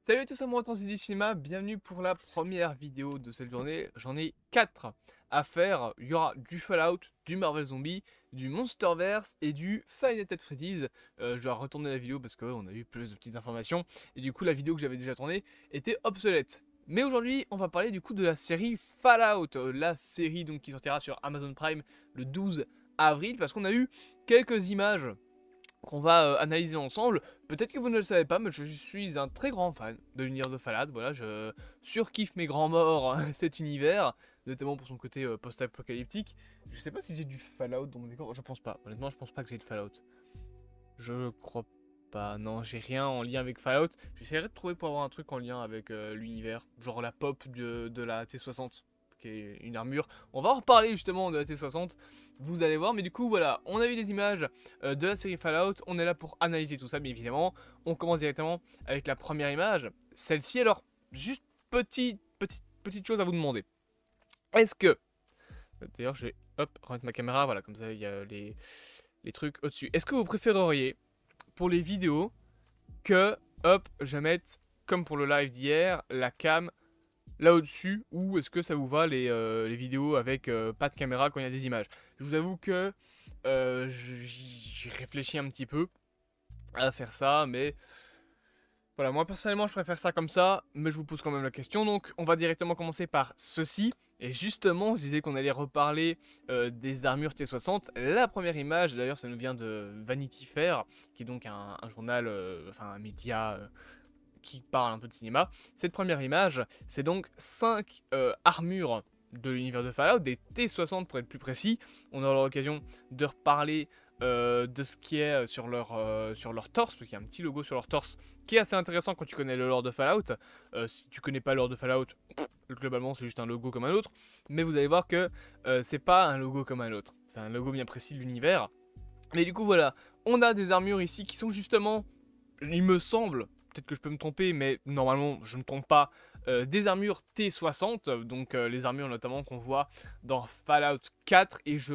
Salut à tous, c'est moi, Tanzi du Cinéma, bienvenue pour la première vidéo de cette journée. J'en ai 4 à faire. Il y aura du Fallout, du Marvel Zombie, du Monsterverse et du Five Nights at Freddy's. Je dois retourner la vidéo parce qu'on a eu plus de petites informations. Et du coup, la vidéo que j'avais déjà tournée était obsolète. Mais aujourd'hui, on va parler du coup de la série Fallout. La série donc qui sortira sur Amazon Prime le 12 avril. Parce qu'on a eu quelques images qu'on va analyser ensemble. Peut-être que vous ne le savez pas, mais je suis un très grand fan de l'univers de Fallout. Voilà, je surkiffe mes grands morts cet univers, notamment pour son côté post-apocalyptique. Je sais pas si j'ai du Fallout dans mon décor, je pense pas. Honnêtement, je pense pas que j'ai de Fallout. Je crois pas. Non, j'ai rien en lien avec Fallout. J'essaierai de trouver pour avoir un truc en lien avec l'univers, genre la pop de la T60, qui est une armure. On va en reparler justement de la T60, vous allez voir. Mais du coup, voilà, on a eu des images de la série Fallout. On est là pour analyser tout ça, bien évidemment. On commence directement avec la première image. Celle-ci, alors, juste petite chose à vous demander. Est-ce que... D'ailleurs, je vais, hop, remettre ma caméra, voilà, comme ça, il y a les trucs au-dessus. Est-ce que vous préféreriez, pour les vidéos, que, hop, je mette, comme pour le live d'hier, la cam là au-dessus, ou est-ce que ça vous va les vidéos avec pas de caméra quand il y a des images? Je vous avoue que j'y réfléchis un petit peu à faire ça, mais voilà, moi personnellement je préfère ça comme ça, mais je vous pose quand même la question, donc on va directement commencer par ceci. Et justement, je disais qu'on allait reparler des armures T60. La première image, d'ailleurs, ça nous vient de Vanity Fair, qui est donc un journal, enfin un média qui parle un peu de cinéma. Cette première image, c'est donc 5 armures de l'univers de Fallout, des T60 pour être plus précis. On aura l'occasion de reparler de ce qui est sur leur torse, parce qu'il y a un petit logo sur leur torse qui est assez intéressant quand tu connais le lore de Fallout. Si tu connais pas le lore de Fallout, globalement c'est juste un logo comme un autre, mais vous allez voir que c'est pas un logo comme un autre, c'est un logo bien précis de l'univers. Mais du coup voilà, on a des armures ici qui sont justement, il me semble, peut-être que je peux me tromper, mais normalement je ne me trompe pas, des armures T60, donc les armures notamment qu'on voit dans Fallout 4, et je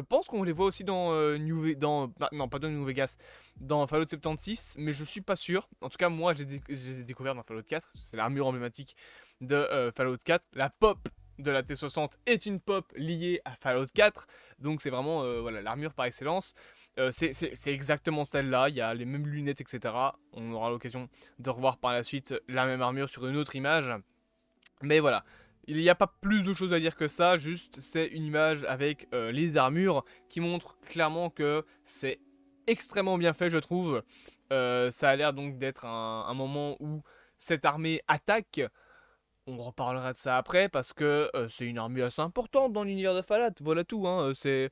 pense qu'on les voit aussi dans non, pas dans New Vegas, dans Fallout 76, mais je suis pas sûr. En tout cas, moi, je les ai découverts dans Fallout 4. C'est l'armure emblématique de Fallout 4. La pop de la T60 est une pop liée à Fallout 4. Donc, c'est vraiment voilà, l'armure par excellence. C'est exactement celle-là. Il y a les mêmes lunettes, etc. On aura l'occasion de revoir par la suite la même armure sur une autre image. Mais voilà, il n'y a pas plus de choses à dire que ça, juste c'est une image avec les armures qui montre clairement que c'est extrêmement bien fait, je trouve. Ça a l'air donc d'être un moment où cette armée attaque. On reparlera de ça après parce que c'est une armée assez importante dans l'univers de Fallout, voilà tout. Hein. C'est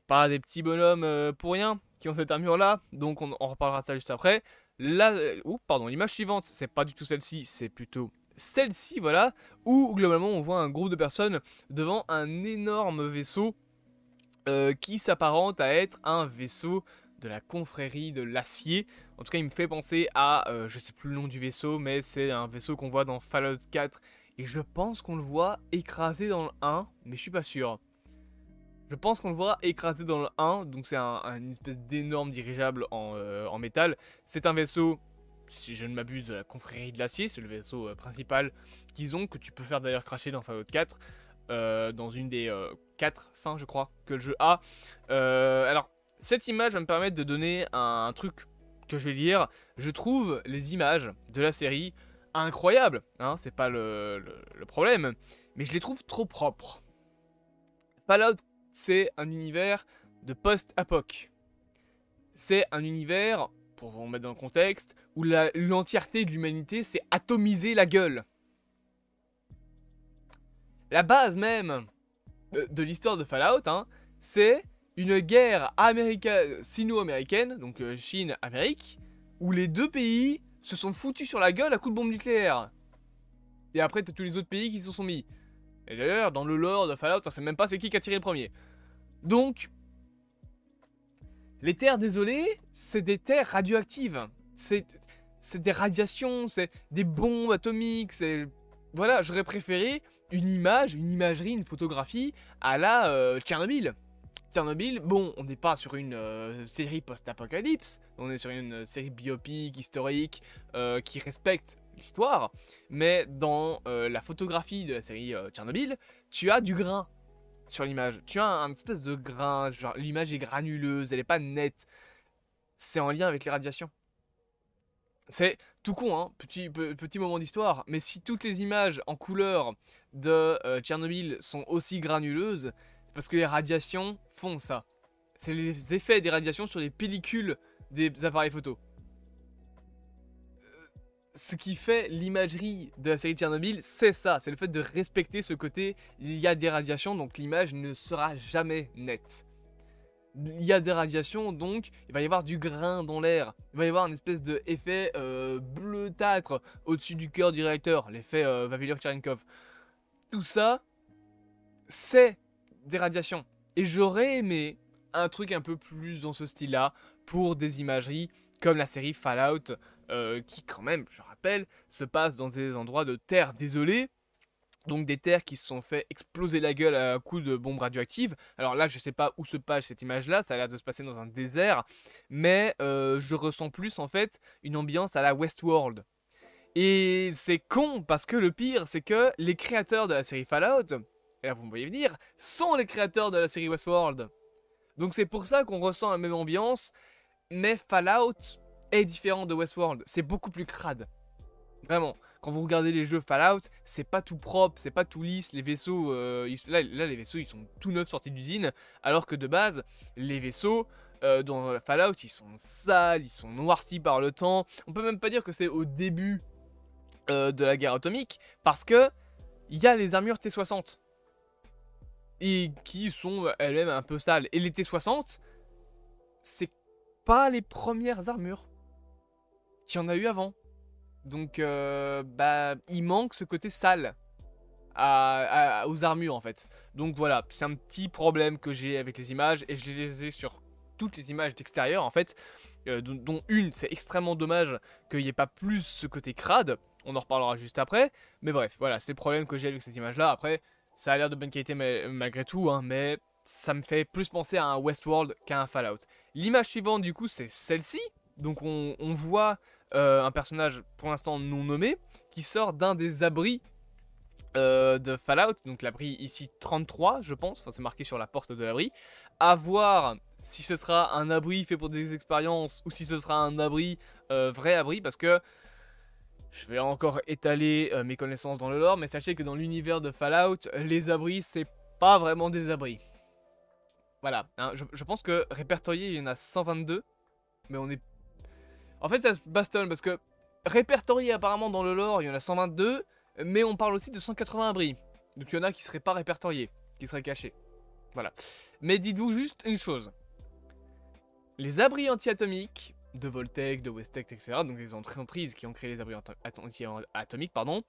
pas des petits bonhommes pour rien qui ont cette armure là, donc on reparlera de ça juste après. Là, pardon, l'image suivante, c'est pas du tout celle-ci, c'est plutôt celle-ci, voilà, où globalement on voit un groupe de personnes devant un énorme vaisseau qui s'apparente à être un vaisseau de la confrérie de l'acier. En tout cas, il me fait penser à, je sais plus le nom du vaisseau, mais c'est un vaisseau qu'on voit dans Fallout 4. Et je pense qu'on le voit écrasé dans le 1, mais je suis pas sûr. Je pense qu'on le voit écrasé dans le 1, donc c'est une espèce d'énorme dirigeable en métal. C'est un vaisseau, si je ne m'abuse, de la confrérie de l'acier, c'est le vaisseau principal qu'ils ont, que tu peux faire d'ailleurs cracher dans Fallout 4, dans une des 4 fins, je crois, que le jeu a. Alors, cette image va me permettre de donner un truc que je vais lire. Je trouve les images de la série incroyables, hein, c'est pas le problème, mais je les trouve trop propres. Fallout, c'est un univers de post-apoc. C'est un univers, pour vous mettre dans le contexte, où l'entièreté de l'humanité s'est atomisée la gueule. La base même de l'histoire de Fallout, hein, c'est une guerre sino-américaine, donc Chine-Amérique, où les deux pays se sont foutus sur la gueule à coups de bombes nucléaires. Et après, t'as tous les autres pays qui se sont mis. Et d'ailleurs, dans le lore de Fallout, on sait même pas c'est qui a tiré le premier. Donc, les terres désolées, c'est des terres radioactives. C'est des radiations, c'est des bombes atomiques, c'est... Voilà, j'aurais préféré une image, une imagerie, une photographie à la Tchernobyl. Tchernobyl, bon, on n'est pas sur une série post-apocalypse, on est sur une série biopique, historique, qui respecte l'histoire, mais dans la photographie de la série Tchernobyl, tu as du grain sur l'image. Tu as un espèce de grain, genre l'image est granuleuse, elle n'est pas nette. C'est en lien avec les radiations. C'est tout con, hein, petit moment d'histoire, mais si toutes les images en couleur de Tchernobyl sont aussi granuleuses, c'est parce que les radiations font ça. C'est les effets des radiations sur les pellicules des appareils photo. Ce qui fait l'imagerie de la série Tchernobyl, c'est ça, c'est le fait de respecter ce côté, il y a des radiations, donc l'image ne sera jamais nette. Il y a des radiations, donc il va y avoir du grain dans l'air. Il va y avoir une espèce d'effet bleutâtre au-dessus du cœur du réacteur, l'effet Vavilov-Cherenkov. Tout ça, c'est des radiations. Et j'aurais aimé un truc un peu plus dans ce style-là pour des imageries comme la série Fallout, qui quand même, je rappelle, se passe dans des endroits de terre désolée. Donc des terres qui se sont fait exploser la gueule à coups de bombes radioactives. Alors là, je sais pas où se passe cette image-là, ça a l'air de se passer dans un désert. Mais je ressens plus en fait une ambiance à la Westworld. Et c'est con parce que le pire, c'est que les créateurs de la série Fallout, et là vous me voyez venir, sont les créateurs de la série Westworld. Donc c'est pour ça qu'on ressent la même ambiance, mais Fallout est différent de Westworld. C'est beaucoup plus crade. Vraiment. Quand vous regardez les jeux Fallout, c'est pas tout propre, c'est pas tout lisse, les vaisseaux, là les vaisseaux ils sont tout neufs sortis d'usine, alors que de base, les vaisseaux dans Fallout ils sont sales, ils sont noircis par le temps, on peut même pas dire que c'est au début de la guerre atomique, parce que il y a les armures T-60, et qui sont elles-mêmes un peu sales, et les T-60, c'est pas les premières armures qu'il y en a eu avant. Donc, il manque ce côté sale aux armures en fait. Donc voilà, c'est un petit problème que j'ai avec les images et je les ai sur toutes les images d'extérieur en fait. Dont une, c'est extrêmement dommage qu'il n'y ait pas plus ce côté crade. On en reparlera juste après. Mais bref, voilà, c'est le problème que j'ai avec cette image-là. Après, ça a l'air de bonne qualité malgré tout, hein, mais ça me fait plus penser à un Westworld qu'à un Fallout. L'image suivante du coup, c'est celle-ci. Donc on voit un personnage pour l'instant non nommé qui sort d'un des abris de Fallout, donc l'abri ici 33 je pense, enfin c'est marqué sur la porte de l'abri, à voir si ce sera un abri fait pour des expériences ou si ce sera un abri, vrai abri, parce que je vais encore étaler mes connaissances dans le lore, mais sachez que dans l'univers de Fallout, les abris c'est pas vraiment des abris. Voilà, hein, je pense que répertorié il y en a 122, mais on est... En fait, ça se bastonne parce que répertorié apparemment dans le lore, il y en a 122, mais on parle aussi de 180 abris. Donc il y en a qui seraient pas répertoriés, qui seraient cachés. Voilà. Mais dites-vous juste une chose. Les abris anti-atomiques de Voltec, de Westec, etc., donc les entreprises qui ont créé les abris anti-atomiques, pardon,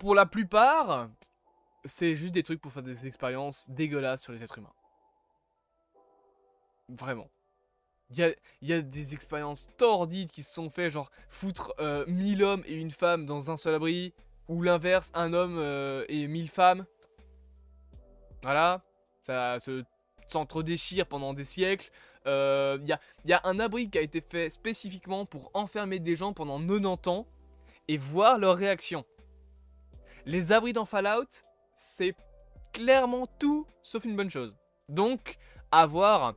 pour la plupart, c'est juste des trucs pour faire des expériences dégueulasses sur les êtres humains. Vraiment. Il y a des expériences tordides qui se sont fait, genre foutre 1000 hommes et une femme dans un seul abri, ou l'inverse, un homme et 1000 femmes. Voilà, ça s'entre-déchire pendant des siècles. Il y a un abri qui a été fait spécifiquement pour enfermer des gens pendant 90 ans et voir leur réaction. Les abris dans Fallout, c'est clairement tout sauf une bonne chose. Donc, à voir...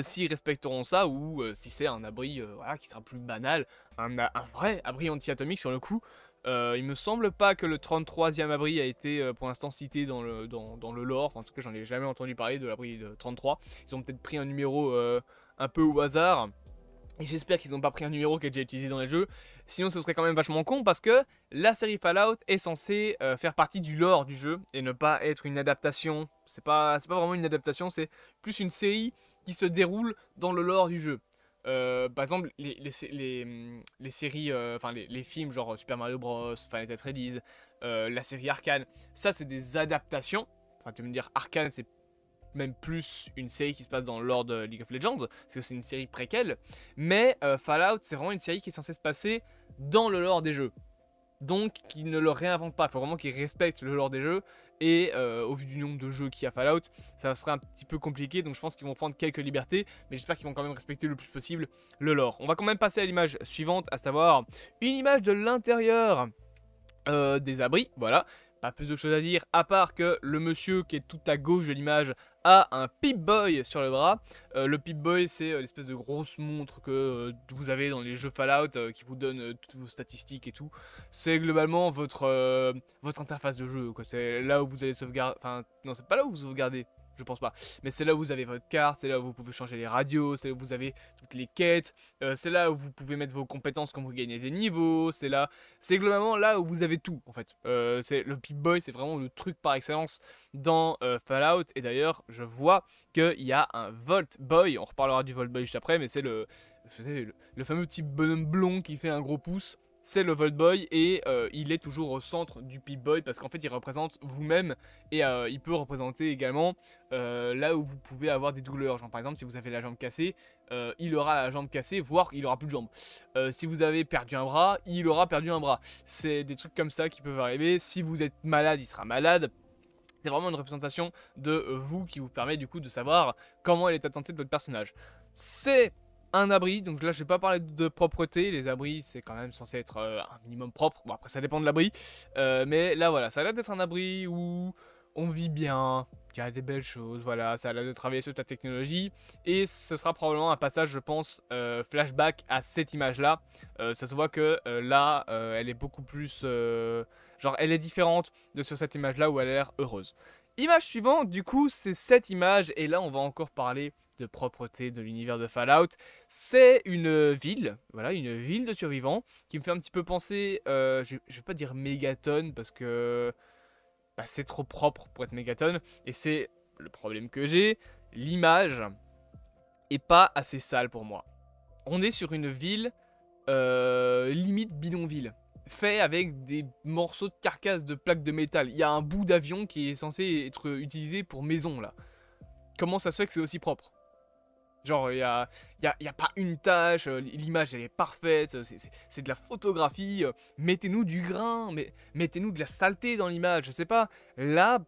s'ils respecteront ça ou si c'est un abri voilà, qui sera plus banal, un vrai abri anti-atomique sur le coup. Il me semble pas que le 33e abri a été pour l'instant cité dans le lore, enfin, en tout cas j'en ai jamais entendu parler de l'abri de 33. Ils ont peut-être pris un numéro un peu au hasard, et j'espère qu'ils n'ont pas pris un numéro qui est déjà utilisé dans les jeux, sinon ce serait quand même vachement con parce que la série Fallout est censée faire partie du lore du jeu et ne pas être une adaptation. C'est pas vraiment une adaptation, c'est plus une série qui se déroule dans le lore du jeu. Par exemple, les séries, enfin les films genre Super Mario Bros, Final Fantasy Freddy's, la série Arcane, ça c'est des adaptations. Enfin, tu veux me dire Arcane c'est même plus une série qui se passe dans le lore de League of Legends, parce que c'est une série préquelle. Mais Fallout c'est vraiment une série qui est censée se passer dans le lore des jeux. donc qu'ils ne le réinventent pas. Il faut vraiment qu'ils respectent le lore des jeux. Et au vu du nombre de jeux qu'il y a Fallout, ça serait un petit peu compliqué. Donc je pense qu'ils vont prendre quelques libertés. Mais j'espère qu'ils vont quand même respecter le plus possible le lore. On va quand même passer à l'image suivante, à savoir une image de l'intérieur des abris. Voilà. Pas plus de choses à dire, à part que le monsieur qui est tout à gauche de l'image a un Pip-Boy sur le bras. Le Pip-Boy, c'est l'espèce de grosse montre que vous avez dans les jeux Fallout qui vous donne toutes vos statistiques et tout. C'est globalement votre interface de jeu, quoi. C'est là où vous allez sauvegarder. Enfin, non, c'est pas là où vous sauvegardez. Je pense pas. Mais c'est là où vous avez votre carte, c'est là où vous pouvez changer les radios, c'est là où vous avez toutes les quêtes, c'est là où vous pouvez mettre vos compétences quand vous gagnez des niveaux, c'est là... C'est globalement là où vous avez tout, en fait. Le Pip-Boy, c'est vraiment le truc par excellence dans Fallout. Et d'ailleurs, je vois qu'il y a un Vault Boy, on reparlera du Vault Boy juste après, mais c'est le fameux petit bonhomme blond qui fait un gros pouce. C'est le Vault Boy et il est toujours au centre du Pip-Boy parce qu'en fait il représente vous-même et il peut représenter également là où vous pouvez avoir des douleurs. Genre par exemple si vous avez la jambe cassée, il aura la jambe cassée, voire il aura plus de jambes. Si vous avez perdu un bras, il aura perdu un bras. C'est des trucs comme ça qui peuvent arriver. Si vous êtes malade, il sera malade. C'est vraiment une représentation de vous qui vous permet du coup de savoir comment est l'état de santé de votre personnage. C'est un abri, donc là je vais pas parler de propreté, les abris c'est quand même censé être un minimum propre, bon après ça dépend de l'abri, mais là voilà, ça a l'air d'être un abri où on vit bien, il y a des belles choses, voilà, ça a l'air de travailler sur ta technologie, et ce sera probablement un passage je pense flashback à cette image là, ça se voit que là elle est beaucoup plus, genre elle est différente de sur cette image là où elle a l'air heureuse. Image suivante du coup c'est cette image, et là on va encore parler de propreté de l'univers de Fallout. C'est une ville, voilà, une ville de survivants qui me fait un petit peu penser, je vais pas dire Megaton parce que bah, c'est trop propre pour être Megaton et c'est le problème que j'ai, l'image est pas assez sale pour moi. On est sur une ville limite bidonville, fait avec des morceaux de carcasse de plaques de métal. Il y a un bout d'avion qui est censé être utilisé pour maison là. Comment ça se fait que c'est aussi propre ? Genre, il y a pas une tâche, l'image elle est parfaite, c'est de la photographie, mettez-nous du grain, mettez-nous de la saleté dans l'image, je sais pas. Là,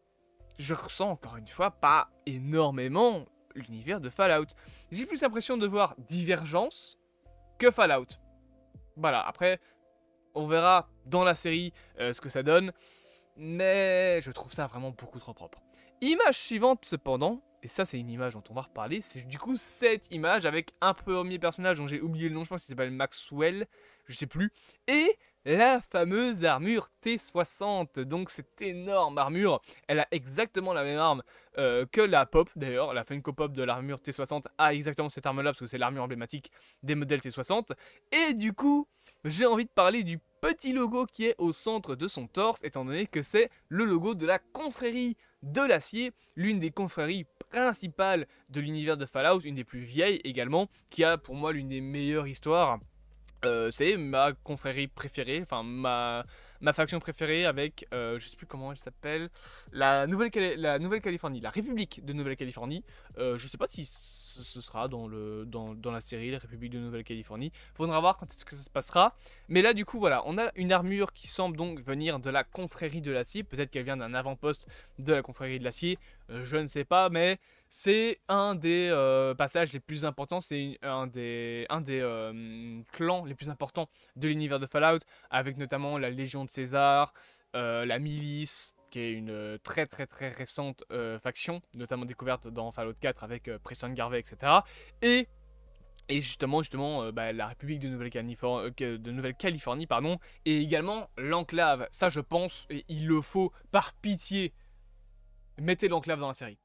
je ressens encore une fois pas énormément l'univers de Fallout. J'ai plus l'impression de voir Divergence que Fallout. Voilà, après, on verra dans la série ce que ça donne, mais je trouve ça vraiment beaucoup trop propre. Image suivante cependant, et ça c'est une image dont on va reparler, c'est du coup cette image avec un premier personnage dont j'ai oublié le nom, je pense qu'il s'appelle Maxwell, je sais plus, et la fameuse armure T60, donc cette énorme armure, elle a exactement la même arme que la Pop d'ailleurs, la Funko Pop de l'armure T60 a exactement cette arme là parce que c'est l'armure emblématique des modèles T60, et du coup j'ai envie de parler du petit logo qui est au centre de son torse, étant donné que c'est le logo de la confrérie de l'acier, l'une des confréries principales de l'univers de Fallout, une des plus vieilles également, qui a pour moi l'une des meilleures histoires. C'est ma confrérie préférée, enfin ma faction préférée avec, je sais plus comment elle s'appelle, la Nouvelle-Californie, la République de Nouvelle-Californie. Je sais pas si ce sera dans la série, la République de Nouvelle-Californie. Faudra voir quand est-ce que ça se passera. Mais là, du coup, voilà, on a une armure qui semble donc venir de la confrérie de l'acier. Peut-être qu'elle vient d'un avant-poste de la confrérie de l'acier, je ne sais pas, mais c'est un des passages les plus importants, c'est un des clans les plus importants de l'univers de Fallout, avec notamment la Légion de César, la Milice, qui est une très récente faction, notamment découverte dans Fallout 4 avec Preston Garvey, etc. Et justement, bah, la République de Nouvelle-Californie, pardon, et également l'Enclave. Ça, je pense, et il le faut, par pitié, mettez l'Enclave dans la série.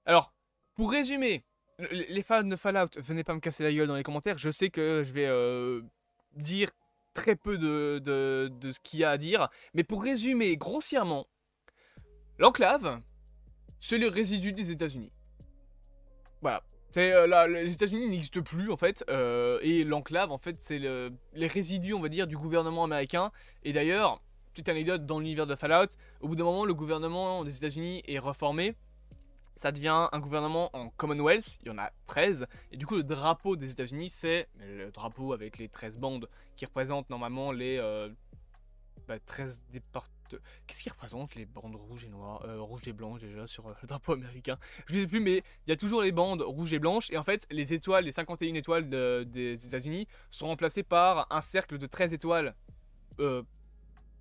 Alors, pour résumer, les fans de Fallout, venez pas me casser la gueule dans les commentaires. Je sais que je vais dire très peu de ce qu'il y a à dire. Mais pour résumer grossièrement, l'Enclave, c'est le résidu des États-Unis. Voilà. Les États-Unis n'existent plus en fait, et l'Enclave en fait c'est les résidus on va dire du gouvernement américain. Et d'ailleurs, petite anecdote dans l'univers de Fallout, au bout d'un moment le gouvernement des États-Unis est reformé. Ça devient un gouvernement en Commonwealth, il y en a 13, et du coup le drapeau des États-Unis c'est le drapeau avec les 13 bandes qui représentent normalement les 13 départements. Qu'est-ce qui représente les bandes rouges et noires, rouges et blanches déjà sur le drapeau américain? Je ne sais plus, mais il y a toujours les bandes rouges et blanches. Et en fait, les étoiles, les 51 étoiles des États-Unis sont remplacées par un cercle de 13 étoiles.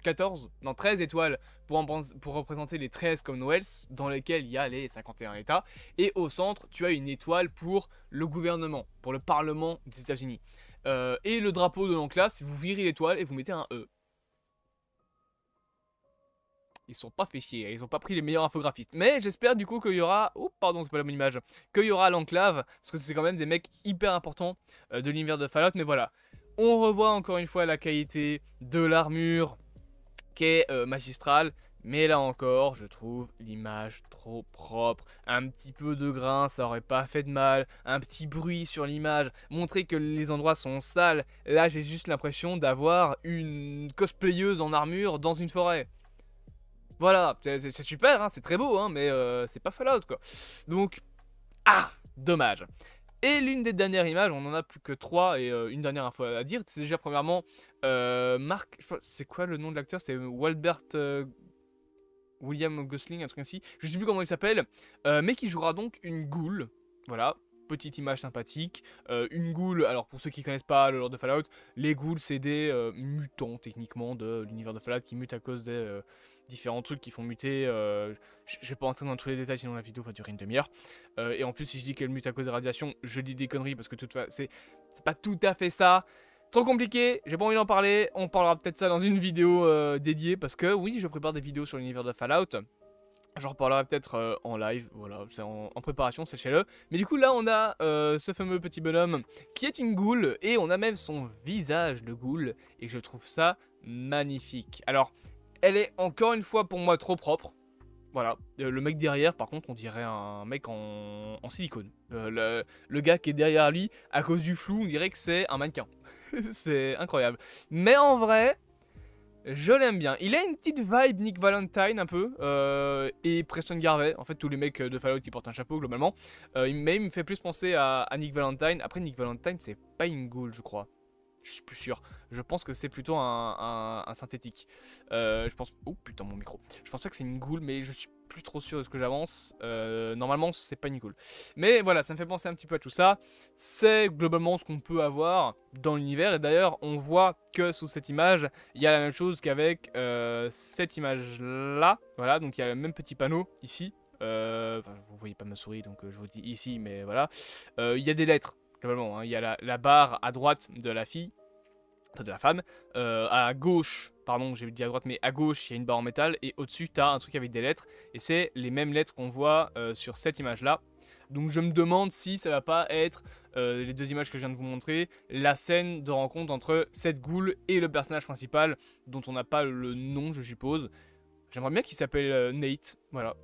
14, non 13 étoiles pour représenter les 13 Commonwealths dans lesquels il y a les 51 États. Et au centre, tu as une étoile pour le gouvernement, pour le Parlement des États-Unis. Et le drapeau de l'enclave, c'est vous virez l'étoile et vous mettez un E. Ils se sont pas fait chier, ils ont pas pris les meilleurs infographistes. Mais j'espère du coup qu'il y aura... Oh pardon, c'est pas la bonne image. Qu'il y aura l'enclave, parce que c'est quand même des mecs hyper importants de l'univers de Fallout. Mais voilà, on revoit encore une fois la qualité de l'armure qui est magistrale. Mais là encore, je trouve l'image trop propre. Un petit peu de grain, ça aurait pas fait de mal. Un petit bruit sur l'image, montrer que les endroits sont sales. Là, j'ai juste l'impression d'avoir une cosplayeuse en armure dans une forêt. Voilà, c'est super, hein, c'est très beau, hein, mais c'est pas Fallout, quoi. Donc, dommage. Et l'une des dernières images, on en a plus que 3 et une dernière info à dire. C'est déjà premièrement, Marc, c'est quoi le nom de l'acteur? C'est Walbert William Gosling, un truc ainsi. Je sais plus comment il s'appelle, mais qui jouera donc une ghoul. Voilà, petite image sympathique. Une ghoul, alors pour ceux qui connaissent pas le lore de Fallout, les ghouls c'est des mutants techniquement de l'univers de Fallout qui mutent à cause des différents trucs qui font muter. Je vais pas entrer dans tous les détails sinon la vidéo va durer une demi-heure. Et en plus si je dis qu'elle mute à cause des radiations, je dis des conneries parce que c'est pas tout à fait ça. Trop compliqué, j'ai pas envie d'en parler, on parlera peut-être ça dans une vidéo dédiée parce que oui, je prépare des vidéos sur l'univers de Fallout. J'en reparlerai peut-être en live, voilà, c'est en préparation, sachez-le. Mais du coup là on a ce fameux petit bonhomme qui est une ghoul et on a même son visage de ghoul et je trouve ça magnifique. Alors, elle est encore une fois pour moi trop propre. Voilà, le mec derrière par contre on dirait un mec en silicone. Le gars qui est derrière lui, à cause du flou, on dirait que c'est un mannequin. C'est incroyable. Mais en vrai, je l'aime bien. Il a une petite vibe Nick Valentine un peu. Et Preston Garvey. En fait, tous les mecs de Fallout qui portent un chapeau globalement. Mais il me fait plus penser à Nick Valentine. Après, Nick Valentine, c'est pas une ghoul, je crois. Je suis plus sûr. Je pense que c'est plutôt un synthétique. Je pense... Oh putain, mon micro. Je pense pas que c'est une ghoul, mais je suis plus trop sûr de ce que j'avance. Normalement, c'est pas une ghoul. Mais voilà, ça me fait penser un petit peu à tout ça. C'est globalement ce qu'on peut avoir dans l'univers. Et d'ailleurs, on voit que sous cette image, il y a la même chose qu'avec cette image-là. Voilà, donc il y a le même petit panneau ici. Vous voyez pas ma souris, donc je vous dis ici, mais voilà. Il y a des lettres. Globalement, hein. Il y a la barre à droite de la fille, enfin de la femme, à gauche, pardon j'ai dit à droite, mais à gauche il y a une barre en métal, et au-dessus tu as un truc avec des lettres, et c'est les mêmes lettres qu'on voit sur cette image-là. Donc je me demande si ça va pas être, les deux images que je viens de vous montrer, la scène de rencontre entre cette ghoul et le personnage principal, dont on n'a pas le nom je suppose. J'aimerais bien qu'il s'appelle Nate, voilà.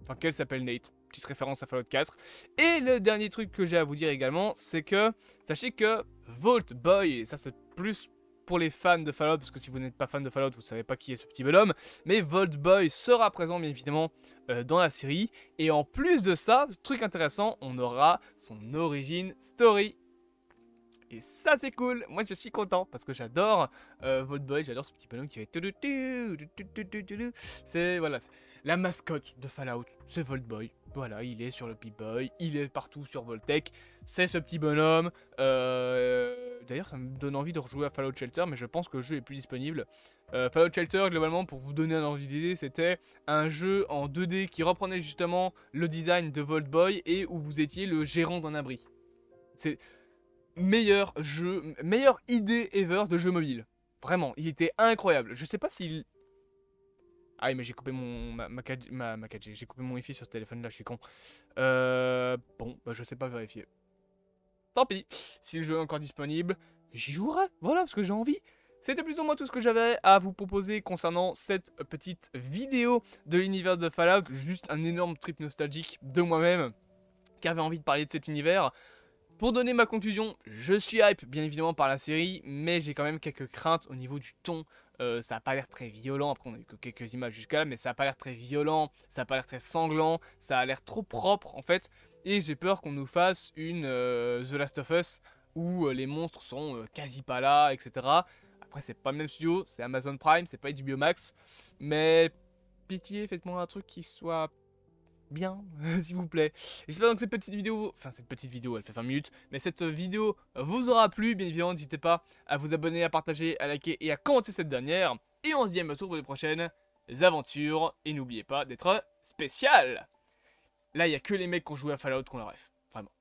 Enfin qu'elle s'appelle Nate. Petite référence à Fallout 4. Et le dernier truc que j'ai à vous dire également, c'est que sachez que Vault Boy, et ça c'est plus pour les fans de Fallout, parce que si vous n'êtes pas fan de Fallout, vous savez pas qui est ce petit bonhomme, mais Vault Boy sera présent bien évidemment dans la série. Et en plus de ça, truc intéressant, on aura son origin story. Et ça c'est cool, moi je suis content parce que j'adore Vault Boy, j'adore ce petit bonhomme qui fait... C'est voilà, la mascotte de Fallout, c'est Vault Boy. Voilà, il est sur le Pip-Boy, il est partout sur Vault-Tec, c'est ce petit bonhomme. D'ailleurs ça me donne envie de rejouer à Fallout Shelter, mais je pense que le jeu est plus disponible. Fallout Shelter, globalement, pour vous donner un ordre d'idée, c'était un jeu en 2D qui reprenait justement le design de Vault Boy et où vous étiez le gérant d'un abri. C'est... meilleur jeu, meilleure idée ever de jeu mobile. Vraiment, il était incroyable. Je sais pas s'il... Ah oui, mais j'ai coupé ma 4G. J'ai coupé mon wifi sur ce téléphone là, je suis con. Bon, bah je sais pas vérifier. Tant pis, si le jeu est encore disponible, j'y jouerai, voilà, parce que j'ai envie. C'était plus ou moins tout ce que j'avais à vous proposer concernant cette petite vidéo de l'univers de Fallout. Juste un énorme trip nostalgique de moi-même, qui avait envie de parler de cet univers. Pour donner ma conclusion, je suis hype bien évidemment par la série, mais j'ai quand même quelques craintes au niveau du ton. Ça n'a pas l'air très violent, après on a eu que quelques images jusqu'à là, mais ça n'a pas l'air très violent, ça n'a pas l'air très sanglant, ça a l'air trop propre en fait. Et j'ai peur qu'on nous fasse une The Last of Us où les monstres sont quasi pas là, etc. Après, c'est pas le même studio, c'est Amazon Prime, c'est pas HBO Max. Mais pitié, faites-moi un truc qui soit bien, s'il vous plaît. J'espère donc que cette petite vidéo, elle fait 20 minutes, mais cette vidéo vous aura plu. Bien évidemment, n'hésitez pas à vous abonner, à partager, à liker et à commenter cette dernière. Et on se dit à bientôt pour les prochaines aventures. Et n'oubliez pas d'être spécial. Là, il n'y a que les mecs qui ont joué à Fallout qu'on la ref. Vraiment.